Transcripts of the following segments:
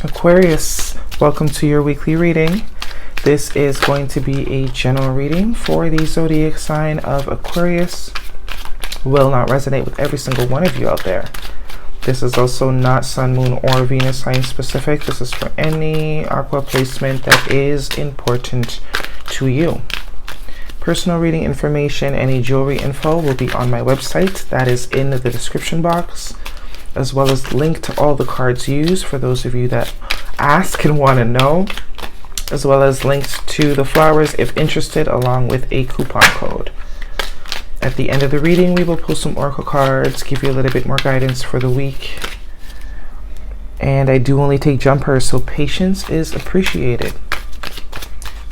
Aquarius, welcome to your weekly reading. This is going to be a general reading for the zodiac sign of Aquarius. Will not resonate with every single one of you out there. This is also not Sun, Moon, or Venus sign specific. This is for any Aqua placement that is important to you. Personal reading information, any jewelry info will be on my website. That is in the description box, as well as link to all the cards used for those of you that ask and want to know, as well as links to the flowers if interested, along with a coupon code. At the end of the reading, we will pull some oracle cards, give you a little bit more guidance for the week. And I do only take jumpers, so patience is appreciated.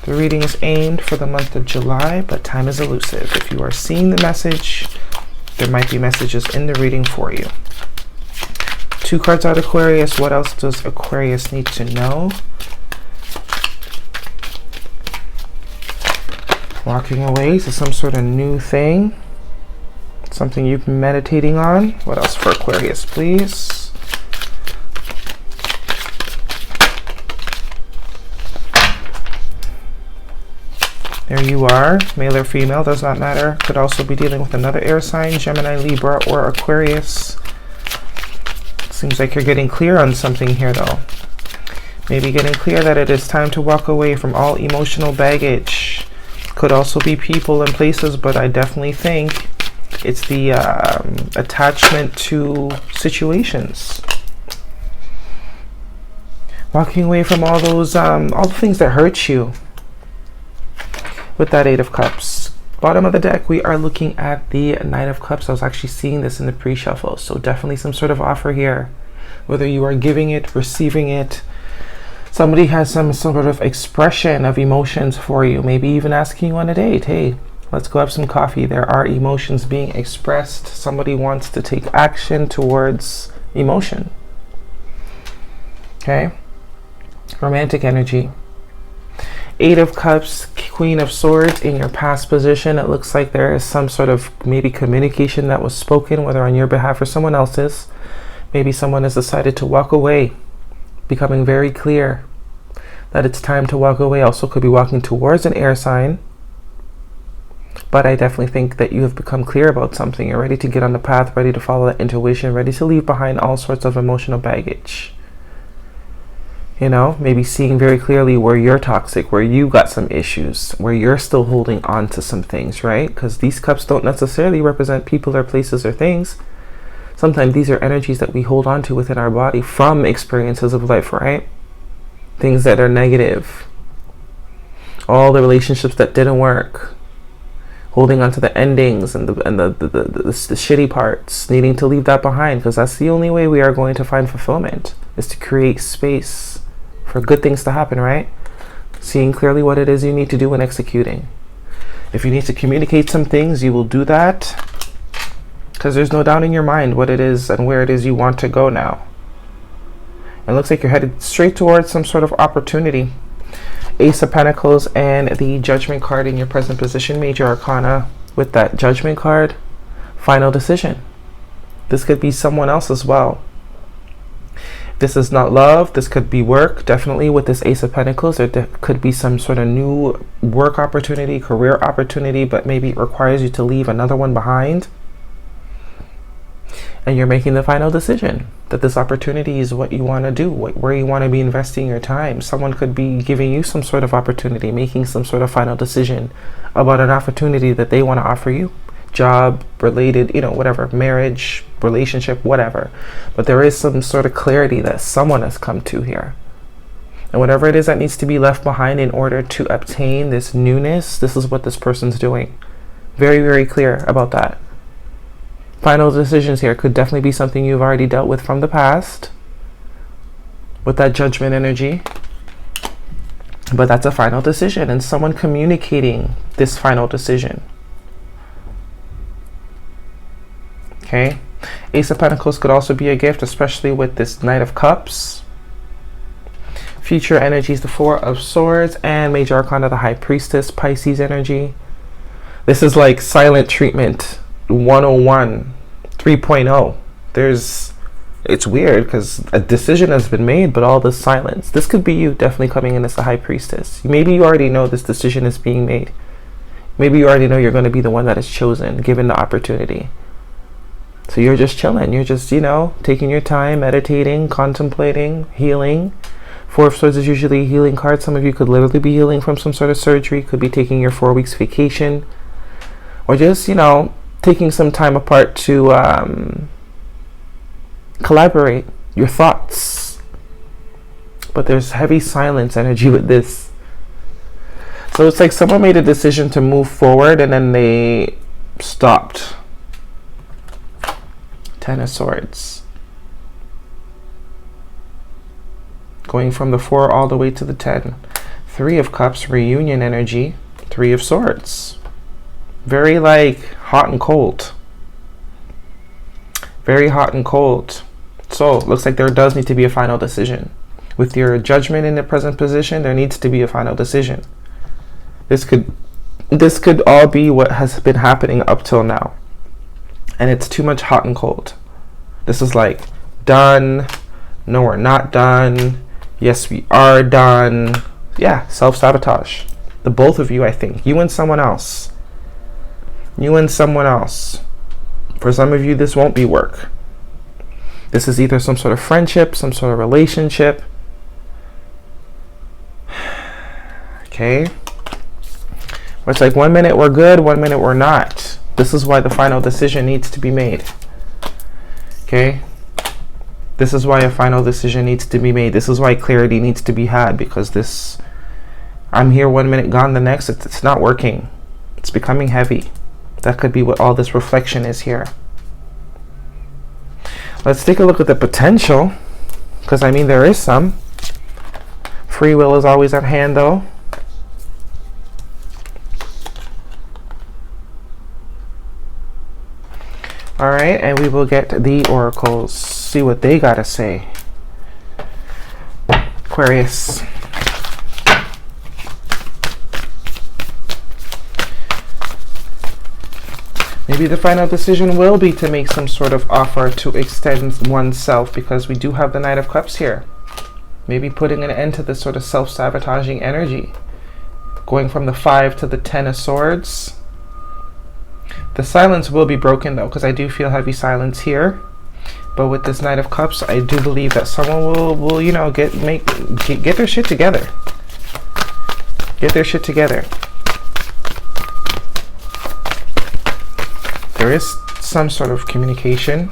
The reading is aimed for the month of July, but time is elusive. If you are seeing the message, there might be messages in the reading for you. 2 cards out, Aquarius. What else does Aquarius need to know? Walking away to some sort of new thing. Something you've been meditating on. What else for Aquarius, please? There you are. Male or female, does not matter. Could also be dealing with another air sign, Gemini, Libra, or Aquarius. Seems like you're getting clear on something here, though. Maybe getting clear that it is time to walk away from all emotional baggage. Could also be people and places, but I definitely think it's the attachment to situations. Walking away from all those, all the things that hurt you. With that 8 of Cups. Bottom of the deck, we are looking at the Knight of Cups. I was actually seeing this in the pre-shuffle, so definitely some sort of offer here. Whether you are giving it, receiving it, somebody has some sort of expression of emotions for you, maybe even asking you on a date, hey, let's go have some coffee. There are emotions being expressed. Somebody wants to take action towards emotion. Okay? Romantic energy. 8 of Cups, Queen of Swords in your past position. It looks like there is some sort of maybe communication that was spoken, whether on your behalf or someone else's. Maybe someone has decided to walk away, becoming very clear that it's time to walk away. Also could be walking towards an air sign. But I definitely think that you have become clear about something. You're ready to get on the path, ready to follow that intuition, ready to leave behind all sorts of emotional baggage. You know, maybe seeing very clearly where you're toxic, where you got some issues, where you're still holding on to some things, right? Because these cups don't necessarily represent people or places or things. Sometimes these are energies that we hold on to within our body from experiences of life, right? Things that are negative. All the relationships that didn't work. Holding on to the endings and the shitty parts. Needing to leave that behind, because that's the only way we are going to find fulfillment, is to create space for good things to happen, right? Seeing clearly what it is you need to do and executing. If you need to communicate some things, you will do that, because there's no doubt in your mind what it is and where it is you want to go now. It looks like you're headed straight towards some sort of opportunity. Ace of Pentacles and the Judgment card in your present position, Major Arcana. With that Judgment card, final decision. This could be someone else as well. This is not love. This could be work. Definitely with this Ace of Pentacles, there could be some sort of new work opportunity, career opportunity, but maybe it requires you to leave another one behind. And you're making the final decision that this opportunity is what you want to do, where you want to be investing your time. Someone could be giving you some sort of opportunity, making some sort of final decision about an opportunity that they want to offer you. Job related, you know, whatever, marriage, relationship, whatever. But there is some sort of clarity that someone has come to here. And whatever it is that needs to be left behind in order to obtain this newness, this is what this person's doing. Very, very clear about that. Final decisions here could definitely be something you've already dealt with from the past, with that Judgment energy. But that's a final decision, and someone communicating this final decision. Okay, Ace of Pentacles could also be a gift, especially with this Knight of Cups. Future energies, the Four of Swords, and Major Arcana, the High Priestess, Pisces energy. This is like silent treatment 101, 3.0. it's weird because a decision has been made, but all this silence. This could be you definitely coming in as the high priestess. Maybe you already know this decision is being made. Maybe you already know you're going to be the one that is chosen, given the opportunity. So you're just chilling. You're just, you know, taking your time, meditating, contemplating, healing. Four of Swords is usually a healing card. Some of you could literally be healing from some sort of surgery. Could be taking your 4 weeks vacation. Or just, you know, taking some time apart to collaborate your thoughts. But there's heavy silence energy with this. So it's like someone made a decision to move forward and then they stopped. 10 of Swords. Going from the 4 all the way to the 10. 3 of Cups, reunion energy. 3 of Swords. Very like hot and cold. Very hot and cold. So looks like there does need to be a final decision. With your judgment in the present position, there needs to be a final decision. This could all be what has been happening up till now. And it's too much hot and cold. This is like, done. No, we're not done. Yes, we are done. Yeah, self-sabotage. The both of you, I think. You and someone else. You and someone else. For some of you, this won't be work. This is either some sort of friendship, some sort of relationship. Okay. It's like 1 minute we're good, 1 minute we're not. This is why the final decision needs to be made. Okay? This is why a final decision needs to be made. This is why clarity needs to be had, because this, I'm here 1 minute, gone the next. It's not working. It's becoming heavy. That could be what all this reflection is here. Let's take a look at the potential, because I mean there is some. Free will is always at hand though. All right, and we will get the oracles, see what they gotta say. Aquarius. Maybe the final decision will be to make some sort of offer to extend oneself, because we do have the Knight of Cups here. Maybe putting an end to this sort of self-sabotaging energy. Going from the 5 to the 10 of Swords. The silence will be broken though, because I do feel heavy silence here. But with this Knight of Cups, I do believe that someone will you know, get their shit together. Get their shit together. There is some sort of communication.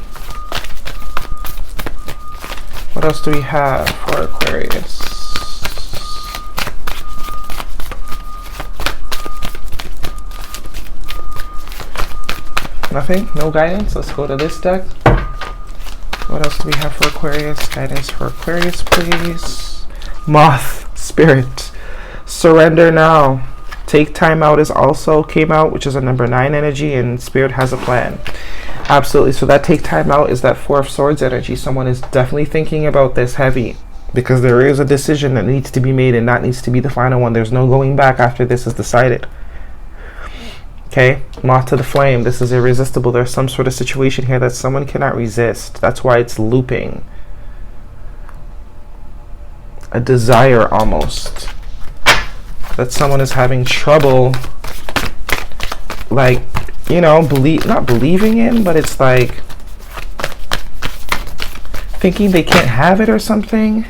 What else do we have for Aquarius? Nothing? No guidance? Let's go to this deck. What else do we have for Aquarius? Guidance for Aquarius, please. Moth, Spirit. Surrender now. Take time out is also came out, which is a number 9 energy, and Spirit has a plan. Absolutely. So that take time out is that 4 of Swords energy. Someone is definitely thinking about this heavy, because there is a decision that needs to be made, and that needs to be the final one. There's no going back after this is decided. Okay, moth to the flame. This is irresistible. There's some sort of situation here that someone cannot resist. That's why it's looping. A desire almost. That someone is having trouble, like, you know, not believing in, but it's like thinking they can't have it or something.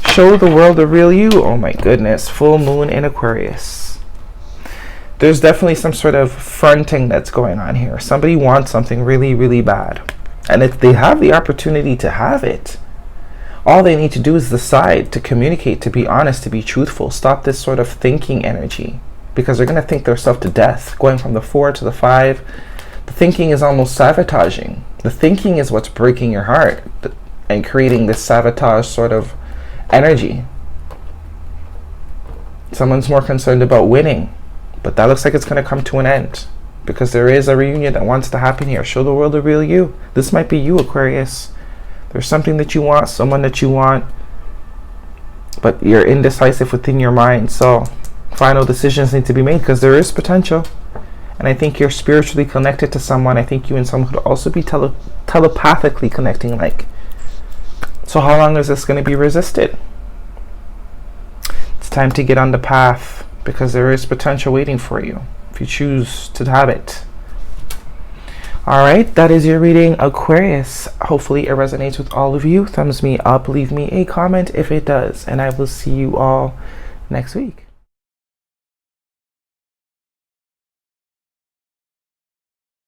Show the world the real you. Oh my goodness. Full moon in Aquarius. There's definitely some sort of fronting that's going on here. Somebody wants something really, really bad. And if they have the opportunity to have it, all they need to do is decide to communicate, to be honest, to be truthful. Stop this sort of thinking energy, because they're going to think themselves to death. Going from the 4 to the 5, the thinking is almost sabotaging. The thinking is what's breaking your heart and creating this sabotage sort of energy. Someone's more concerned about winning. But that looks like it's going to come to an end, because there is a reunion that wants to happen here. Show the world the real you. This might be you, Aquarius. There's something that you want, someone that you want, but you're indecisive within your mind. So final decisions need to be made, because there is potential. And I think you're spiritually connected to someone. I think you and someone could also be telepathically connecting. Like, so how long is this going to be resisted? It's time to get on the path, because there is potential waiting for you if you choose to have it. All right, that is your reading, Aquarius. Hopefully it resonates with all of you. Thumbs me up, leave me a comment if it does, and I will see you all next week.